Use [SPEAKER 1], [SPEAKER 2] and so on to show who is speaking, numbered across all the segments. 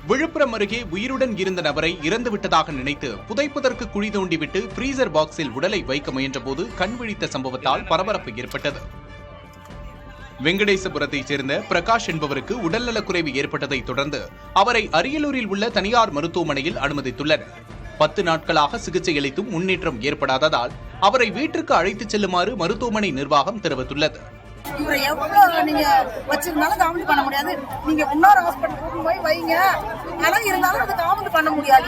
[SPEAKER 1] விழுப்புரம் அருகே உயிருடன் இருந்த நபரை இறந்துவிட்டதாக நினைத்து புதைப்பதற்கு குழி தோண்டிவிட்டு ஃப்ரீசர் பாக்ஸில் உடலை வைக்க முயன்றபோது கண் விழித்த சம்பவத்தால் பரபரப்பு ஏற்பட்டது. வெங்கடேசபுரத்தைச் சேர்ந்த பிரகாஷ் என்பவருக்கு உடல்நலக்குறைவு ஏற்பட்டதை தொடர்ந்து அவரை அரியலூரில் உள்ள தனியார் மருத்துவமனையில் அனுமதித்துள்ளனர். 10 நாட்களாக சிகிச்சை அளித்தும் முன்னேற்றம் ஏற்படாததால் அவரை வீட்டிற்கு அழைத்துச் செல்லுமாறு மருத்துவமனை நிர்வாகம் தெரிவித்துள்ளது.
[SPEAKER 2] இவரை எவ்வளவு நீங்க வச்சிருந்தாலும் காமெடி பண்ண முடியாது. நீங்க இன்னொரு ஹாஸ்பிட்டல் போய் வைங்க, ஆனா இருந்தாலும் அது காமெடி பண்ண முடியாது.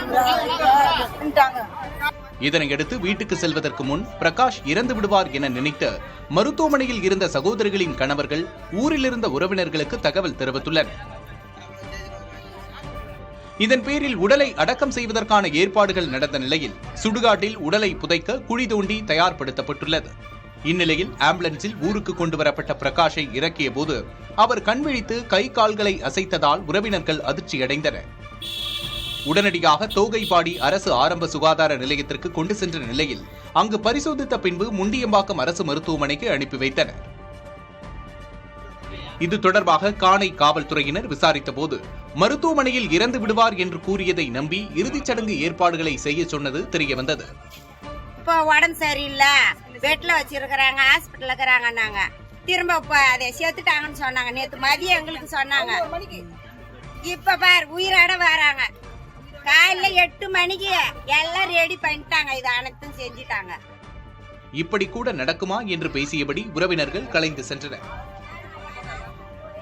[SPEAKER 1] இதனையடுத்து வீட்டுக்கு செல்வதற்கு முன் பிரகாஷ் இறந்து விடுவார் என நினைத்து மருத்துவமனையில் இருந்த சகோதரிகளின் கணவர்கள் ஊரில் இருந்த உறவினர்களுக்கு தகவல் தெரிவித்துள்ளனர். இதன் பேரில் உடலை அடக்கம் செய்வதற்கான ஏற்பாடுகள் நடந்த நிலையில் சுடுகாட்டில் உடலை புதைக்க குழி தோண்டி தயார்படுத்தப்பட்டுள்ளது. இந்நிலையில் ஆம்புலன்ஸில் ஊருக்கு கொண்டு வரப்பட்ட பிரகாஷை இறக்கிய போது அவர் கண்விழித்து கை கால்களை அசைத்ததால் உறவினர்கள் அதிர்ச்சியடைந்தனர். உடனடியாக தோகைப்பாடி அரசு ஆரம்ப சுகாதார நிலையத்திற்கு கொண்டு சென்ற நிலையில் அங்கு பரிசோதித்த பின்பு முண்டியம்பாக்கம் அரசு மருத்துவமனைக்கு அனுப்பி வைத்தனர். இது தொடர்பாக காணை காவல்துறையினர் விசாரித்த போது மருத்துவமனையில் இறந்து விடுவார் என்று கூறியதை நம்பி இறுதிச் சடங்கு ஏற்பாடுகளை செய்ய சொன்னது தெரியவந்தது.
[SPEAKER 3] இப்போ உடம்பு சரியில்லை, பெட்ல வச்சிருக்கிறாங்க, ஹாஸ்பிட்டல் இருக்கிறாங்க, திரும்ப இப்ப அதை சேர்த்துட்டாங்கன்னு சொன்னாங்க. நேத்து மதியம் எங்களுக்கு சொன்னாங்க. இப்ப பார் உயிரோட வராங்க. காலைல 8 மணிக்கு எல்லாம் ரெடி பண்ணிட்டாங்க. இது அனைத்தும் செஞ்சுட்டாங்க.
[SPEAKER 1] இப்படி கூட நடக்குமா என்று பேசியபடி உறவினர்கள் கலைந்து சென்றனர்.